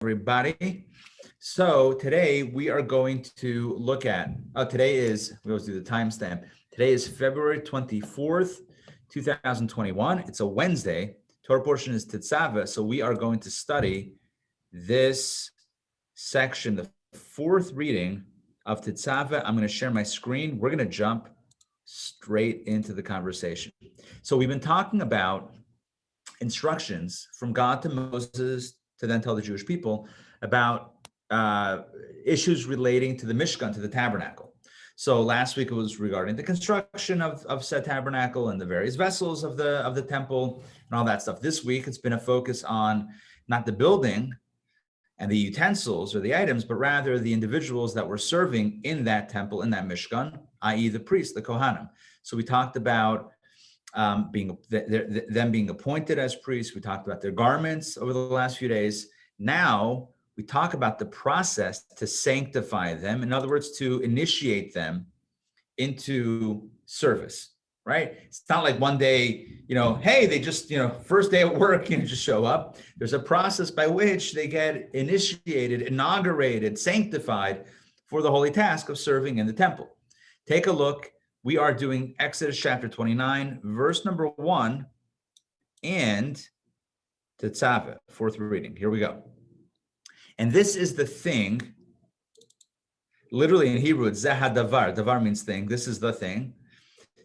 everybody. So today we are going to look at, we always do the timestamp. Today is February 24th, 2021. It's a Wednesday. Torah portion is Tetzaveh. So we are going to study this section, the fourth reading of Tetzaveh. I'm going to share my screen. We're going to jump straight into the conversation. So we've been talking about instructions from God to Moses to then tell the Jewish people about issues relating to the Mishkan, to the tabernacle. So last week it was regarding the construction of said tabernacle and the various vessels of the temple and all that stuff. This week it's been a focus on not the building and the utensils or the items, but rather the individuals that were serving in that temple, in that Mishkan, i.e. the priests, the Kohanim. So we talked about them being appointed as priests. We talked about their garments over the last few days. Now we talk about the process to sanctify them. In other words, to initiate them into service, right? It's not like one day, hey, they just, first day at work, just show up. There's a process by which they get initiated, inaugurated, sanctified for the holy task of serving in the temple. Take a look. We are doing Exodus chapter 29, verse number 1, and Tetzaveh, fourth reading. Here we go. And this is the thing, literally in Hebrew, it's zehadavar. Davar means thing. This is the thing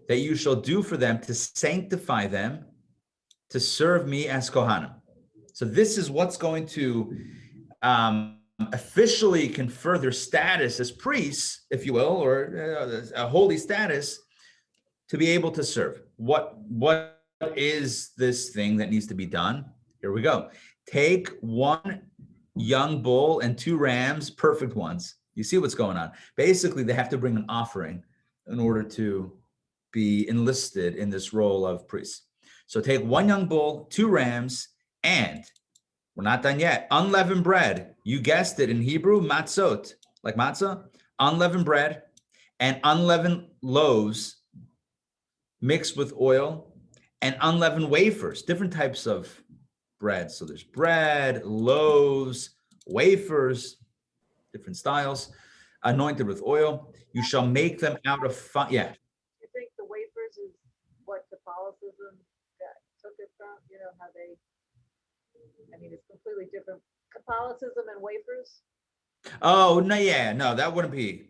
that you shall do for them to sanctify them, to serve me as Kohanim. So this is what's going to officially confer their status as priests, if you will, or a holy status to be able to serve. What is this thing that needs to be done? Here we go. Take one young bull and 2 rams, perfect ones. You see what's going on. Basically, they have to bring an offering in order to be enlisted in this role of priests. So take 1 young bull, 2 rams, and we're not done yet. Unleavened bread. You guessed it in Hebrew, matzot, like matzah, unleavened bread and unleavened loaves mixed with oil and unleavened wafers, different types of bread. So there's bread, loaves, wafers, different styles, anointed with oil. You shall make them out of fine. Yeah. You think the wafers is what Catholicism took it from? How they, it's completely different. Catholicism and wafers? Oh, no, yeah, no, that wouldn't be.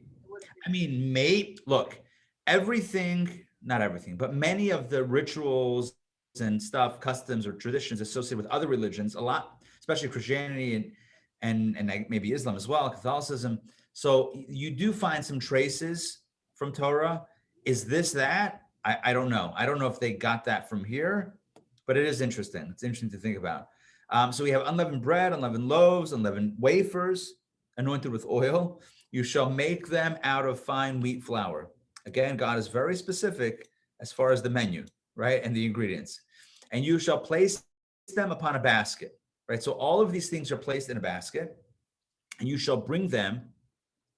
Look, everything, not everything, but many of the rituals and stuff, customs or traditions associated with other religions, a lot, especially Christianity and maybe Islam as well, Catholicism. So you do find some traces from Torah. Is this that? I don't know. I don't know if they got that from here, but it is interesting. It's interesting to think about. So we have unleavened bread, unleavened loaves, unleavened wafers, anointed with oil. You shall make them out of fine wheat flour. Again, God is very specific as far as the menu, right? And the ingredients. And you shall place them upon a basket, right? So all of these things are placed in a basket, and you shall bring them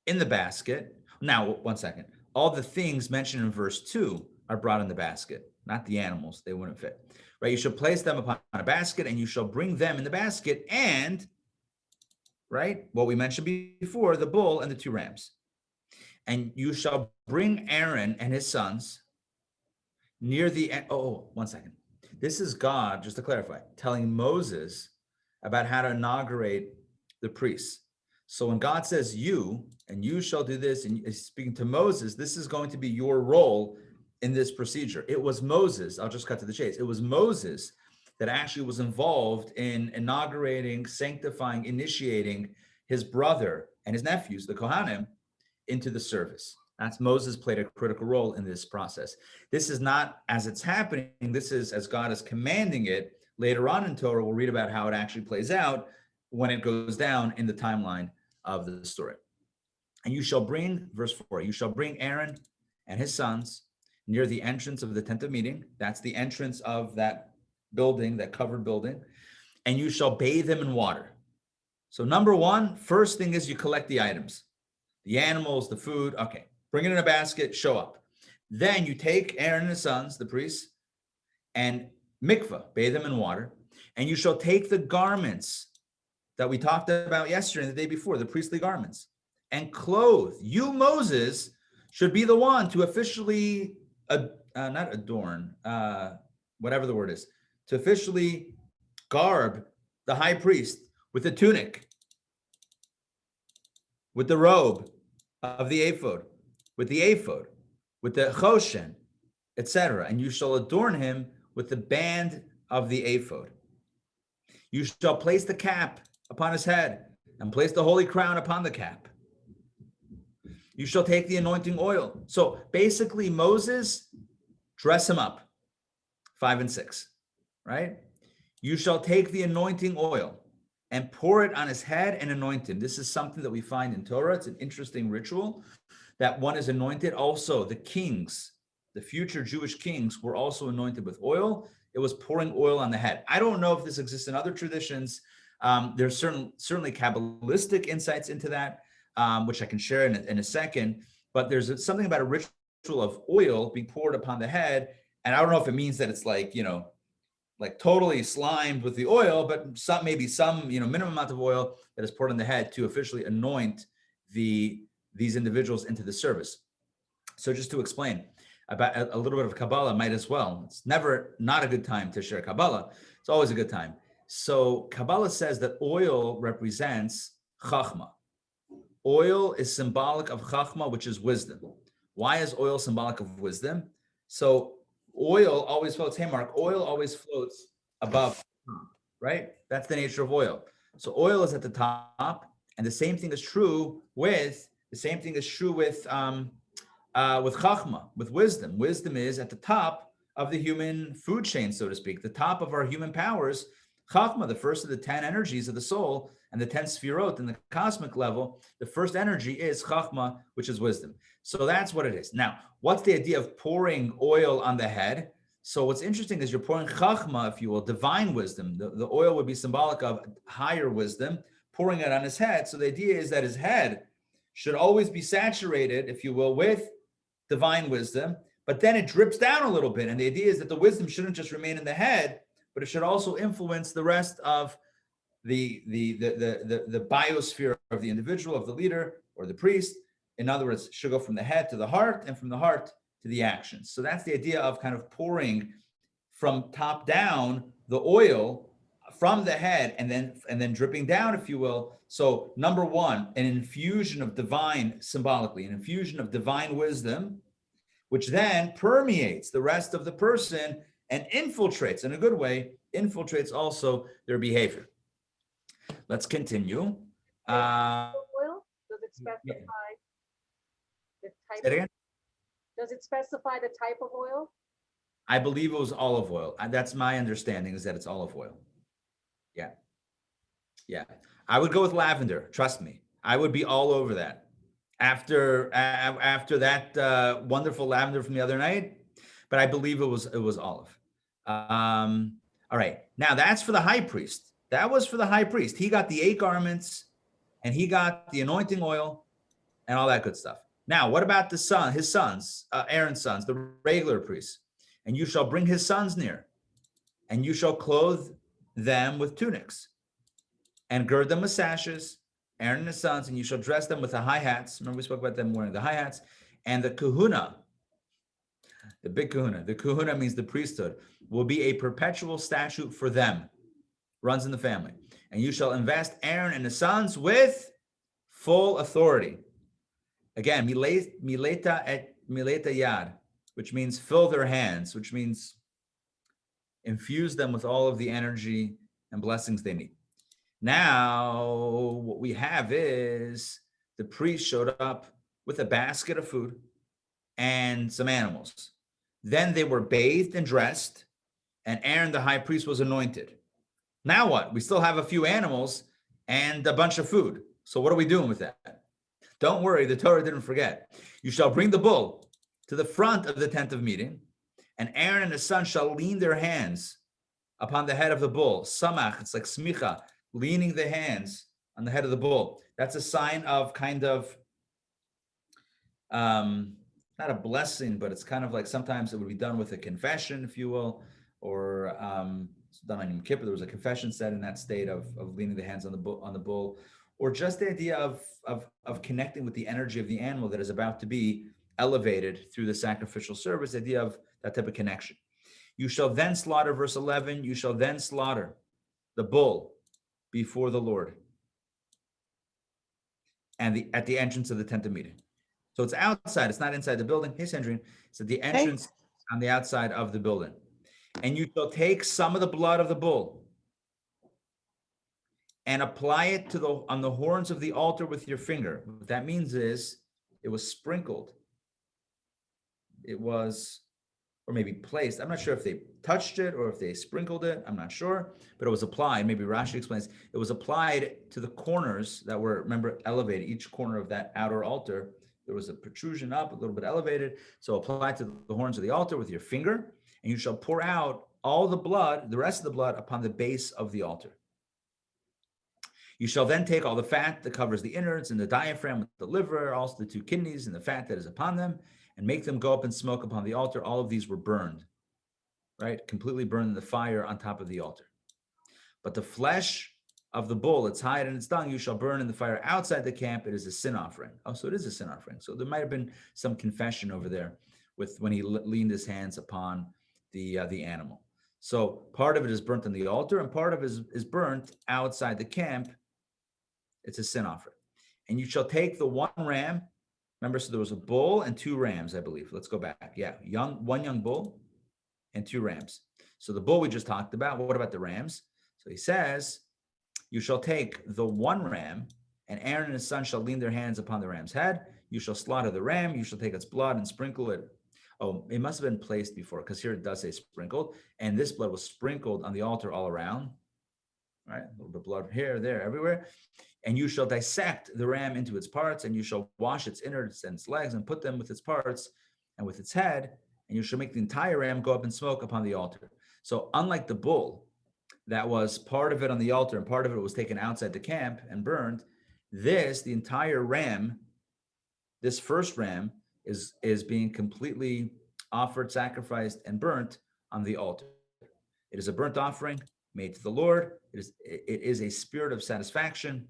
in the basket. Now, one second. All the things mentioned in verse 2 are brought in the basket, not the animals. They wouldn't fit, right? You shall place them upon a basket, and you shall bring them in the basket, and, right, what we mentioned before, the bull and the 2 rams. And you shall bring Aaron and his sons near the end. Oh, one second. This is God, just to clarify, telling Moses about how to inaugurate the priests. So when God says you, and you shall do this, and he's speaking to Moses, this is going to be your role in this procedure. It was Moses, I'll just cut to the chase. It was Moses that actually was involved in inaugurating, sanctifying, initiating his brother and his nephews, the Kohanim, into the service. That's Moses played a critical role in this process. This is not as it's happening. This is as God is commanding it. Later on in Torah, we'll read about how it actually plays out when it goes down in the timeline of the story. And you shall bring, verse 4, you shall bring Aaron and his sons near the entrance of the tent of meeting. That's the entrance of that building, that covered building. And you shall bathe them in water. So number 1, first thing is you collect the items, the animals, the food. Okay, bring it in a basket, show up. Then you take Aaron and his sons, the priests, and mikvah, bathe them in water. And you shall take the garments that we talked about yesterday and the day before, the priestly garments, and clothe. You, Moses, should be the one to officially, not adorn, whatever the word is, to officially garb the high priest with the tunic, with the robe of the ephod, with the choshen, etc. And you shall adorn him with the band of the ephod. You shall place the cap upon his head and place the holy crown upon the cap. You shall take the anointing oil. So basically, Moses, dress him up, 5 and 6, right? You shall take the anointing oil and pour it on his head and anoint him. This is something that we find in Torah. It's an interesting ritual that one is anointed. Also, the kings, the future Jewish kings, were also anointed with oil. It was pouring oil on the head. I don't know if this exists in other traditions. There's certainly Kabbalistic insights into that, which I can share in a second. But there's something about a ritual of oil being poured upon the head. And I don't know if it means that it's like, like totally slimed with the oil, but maybe some minimum amount of oil that is poured on the head to officially anoint these individuals into the service. So just to explain about a little bit of Kabbalah, might as well. It's never not a good time to share Kabbalah. It's always a good time. So Kabbalah says that oil represents Khafma. Oil is symbolic of Khafma, which is wisdom. Why is oil symbolic of wisdom? So oil always floats. Hey, Mark, oil always floats above, right? That's the nature of oil. So oil is at the top, and the same thing is true with Chachma, with wisdom. Wisdom is at the top of the human food chain, so to speak, the top of our human powers. Chachma, the first of the 10 energies of the soul and the 10 sphirot in the cosmic level, the first energy is Chachma, which is wisdom. So that's what it is. Now, what's the idea of pouring oil on the head? So what's interesting is you're pouring Chachma, if you will, divine wisdom. The oil would be symbolic of higher wisdom, pouring it on his head. So the idea is that his head should always be saturated, if you will, with divine wisdom, but then it drips down a little bit. And the idea is that the wisdom shouldn't just remain in the head, but it should also influence the rest of the biosphere of the individual, of the leader or the priest. In other words, it should go from the head to the heart and from the heart to the actions. So that's the idea of kind of pouring from top down the oil from the head and then dripping down, if you will. So number one, an infusion of divine, symbolically, an infusion of divine wisdom, which then permeates the rest of the person and infiltrates, in a good way, infiltrates also their behavior. Let's continue. Oil? Does it specify the type? Say it again? Does it specify the type of oil? I believe it was olive oil. That's my understanding, is that it's olive oil. Yeah. I would go with lavender. Trust me. I would be all over that. After that wonderful lavender from the other night, but I believe it was olive. All right. Now that's for the high priest. That was for the high priest. He got the 8 garments and he got the anointing oil and all that good stuff. Now, what about his sons, Aaron's sons, the regular priests? And you shall bring his sons near, and you shall clothe them with tunics and gird them with sashes, Aaron and his sons, and you shall dress them with the high hats. Remember, we spoke about them wearing the high hats and the kahuna, the big kahuna. The kahuna means the priesthood will be a perpetual statute for them, runs in the family. And you shall invest Aaron and his sons with full authority. Again, mileta yad, which means fill their hands, which means infuse them with all of the energy and blessings they need. Now, what we have is the priest showed up with a basket of food and some animals. Then they were bathed and dressed, and Aaron, the high priest, was anointed. Now what? We still have a few animals and a bunch of food. So what are we doing with that? Don't worry, the Torah didn't forget. You shall bring the bull to the front of the tent of meeting, and Aaron and his son shall lean their hands upon the head of the bull. Samach, it's like smicha, leaning the hands on the head of the bull. That's a sign of kind of, not a blessing, but it's kind of like sometimes it would be done with a confession, if you will, or it's done on Yom Kippur. There was a confession said in that state of leaning the hands on the bull, or just the idea of connecting with the energy of the animal that is about to be elevated through the sacrificial service, the idea of that type of connection. You shall then slaughter, verse 11, you shall then slaughter the bull before the Lord and at the entrance of the tent of meeting. So it's outside, it's not inside the building. Hey, Sandrine, it's at the entrance on the outside of the building. And you shall take some of the blood of the bull and apply it on the horns of the altar with your finger. What that means is it was sprinkled. It was, or maybe placed. I'm not sure if they touched it or if they sprinkled it. I'm not sure, but it was applied. Maybe Rashi explains it was applied to the corners that were, remember, elevated. Each corner of that outer altar, there was a protrusion up, a little bit elevated. So apply to the horns of the altar with your finger, and you shall pour out all the blood, the rest of the blood, upon the base of the altar. You shall then take all the fat that covers the innards and the diaphragm with the liver, also the two kidneys and the fat that is upon them, and make them go up in smoke upon the altar. All of these were burned, right? Completely burned in the fire on top of the altar. But the flesh of the bull, its hide and its dung, you shall burn in the fire outside the camp. It is a sin offering. Oh, so it is a sin offering. So there might have been some confession over there with when he leaned his hands upon the animal. So part of it is burnt on the altar, and part of it is burnt outside the camp. It's a sin offering. And you shall take the one ram. Remember, so there was a bull and two rams, I believe. Let's go back. Yeah, one young bull and two rams. So the bull we just talked about. What about the rams? So he says, you shall take the one ram, and Aaron and his son shall lean their hands upon the ram's head. You shall slaughter the ram. You shall take its blood and sprinkle it. Oh, it must have been placed before, because here it does say sprinkled. And this blood was sprinkled on the altar all around. Right? A little bit of blood here, there, everywhere. And you shall dissect the ram into its parts, and you shall wash its innards and its legs, and put them with its parts and with its head, and you shall make the entire ram go up in smoke upon the altar. So unlike the bull, that was part of it on the altar, and part of it was taken outside the camp and burned, the entire ram, this first ram, is being completely offered, sacrificed, and burnt on the altar. It is a burnt offering made to the Lord. It is a spirit of satisfaction,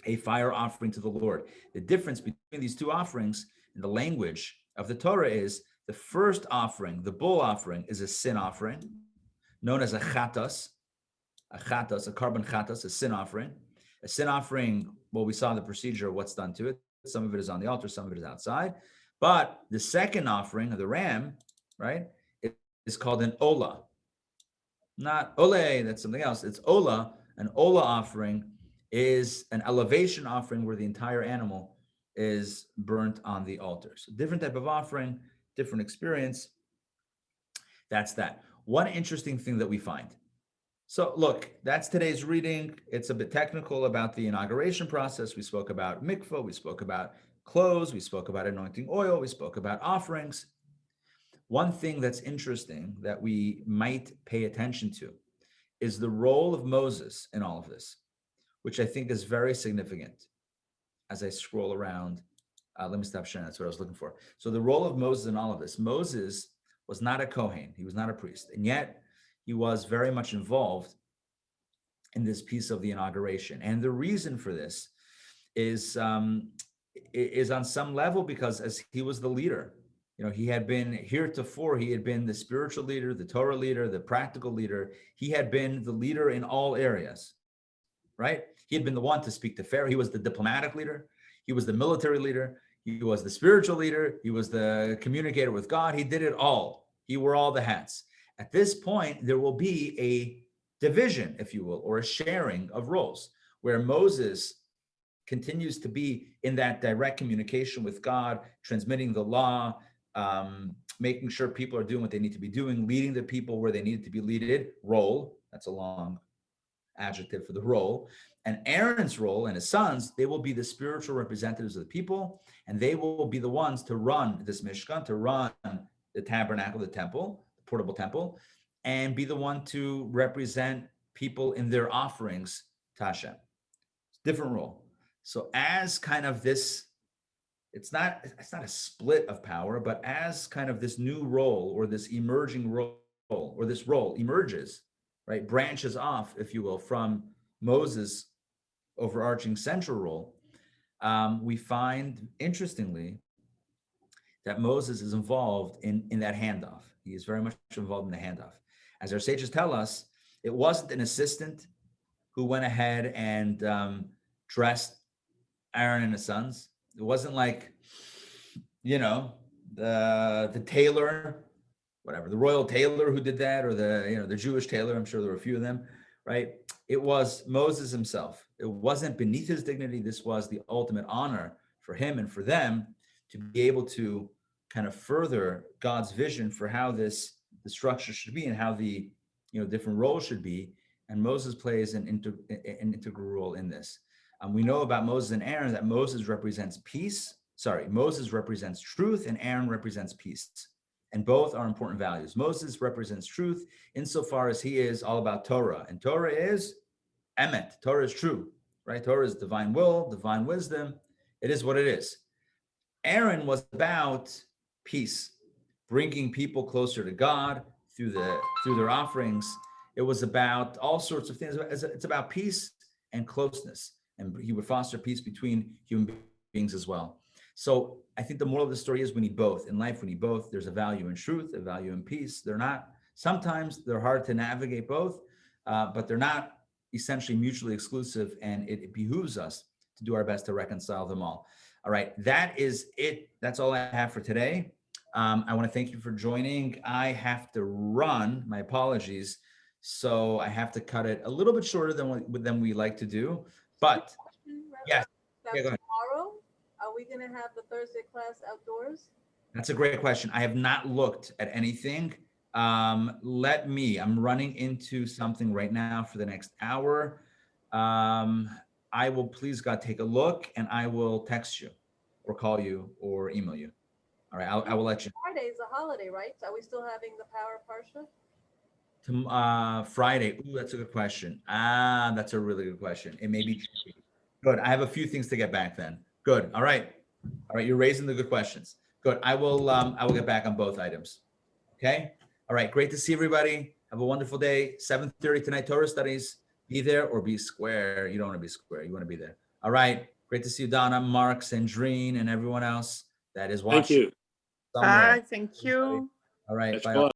a fire offering to the Lord. The difference between these two offerings in the language of the Torah is the first offering, the bull offering, is a sin offering, known as a carbon chatas, a sin offering. A sin offering, well, we saw the procedure of what's done to it. Some of it is on the altar, some of it is outside. But the second offering of the ram, right, is called an olah. Not ole, that's something else. It's olah. An olah offering is an elevation offering where the entire animal is burnt on the altar. So different type of offering, different experience. That's that. One interesting thing that we find. So look, that's today's reading. It's a bit technical about the inauguration process. We spoke about mikvah, we spoke about clothes, we spoke about anointing oil, we spoke about offerings. One thing that's interesting that we might pay attention to is the role of Moses in all of this, which I think is very significant. As I scroll around, let me stop sharing. That's what I was looking for. So the role of Moses in all of this. Moses was not a Kohen. He was not a priest. And yet he was very much involved in this piece of the inauguration. And the reason for this is on some level because as he was the leader, he had been heretofore, he had been the spiritual leader, the Torah leader, the practical leader. He had been the leader in all areas, right? He had been the one to speak to Pharaoh. He was the diplomatic leader. He was the military leader. He was the spiritual leader. He was the communicator with God. He did it all. He wore all the hats. At this point, there will be a division, if you will, or a sharing of roles where Moses continues to be in that direct communication with God, transmitting the law, making sure people are doing what they need to be doing, leading the people where they need to be leaded, role. That's a long adjective for the role. And Aaron's role and his sons, they will be the spiritual representatives of the people, and they will be the ones to run this Mishkan, to run the tabernacle, the temple, the portable temple, and be the one to represent people in their offerings to Hashem. Different role. So as kind of this, it's not a split of power, but as kind of this new role or this emerging role or this role emerges, right, branches off, if you will, from Moses' overarching central role, we find, interestingly, that Moses is involved in that handoff. He is very much involved in the handoff. As our sages tell us, it wasn't an assistant who went ahead and dressed Aaron and his sons. It wasn't like, the tailor, whatever, the royal tailor who did that, or the Jewish tailor. I'm sure there were a few of them, right? It was Moses himself. It wasn't beneath his dignity. This was the ultimate honor for him and for them to be able to kind of further God's vision for how the structure should be and how the different roles should be. And Moses plays an integral role in this. We know about Moses and Aaron that Moses represents truth, and Aaron represents peace. And both are important values. Moses represents truth insofar as he is all about Torah. And Torah is emet. Torah is true, right? Torah is divine will, divine wisdom. It is what it is. Aaron was about peace, bringing people closer to God through their offerings. It was about all sorts of things. It's about peace and closeness. And he would foster peace between human beings as well. So I think the moral of the story is we need both. In life, we need both. There's a value in truth, a value in peace. Sometimes they're hard to navigate both, but they're not essentially mutually exclusive. And it behooves us to do our best to reconcile them all. All right, that is it. That's all I have for today. I want to thank you for joining. I have to run, my apologies. So I have to cut it a little bit shorter than we like to do, but yes. Yeah, go ahead. Tomorrow, are we going to have the Thursday class outdoors? That's a great question. I have not looked at anything. I'm running into something right now for the next hour. I will, please God, take a look, and I will text you or call you or email you. All right, I will let you. Friday is a holiday, right? Are we still having the Power Parsha? Friday. Ooh, that's a good question. That's a really good question. It may be tricky. Good. I have a few things to get back then. Good. All right. You're raising the good questions. Good. I will get back on both items. Okay. All right. Great to see everybody. Have a wonderful day. 7:30 tonight, Torah studies. Be there or be square. You don't want to be square. You want to be there. All right. Great to see you, Donna, Mark, Sandrine, and everyone else that is watching. Thank you. Somewhere. Bye. Thank you. All right. That's Bye. cool.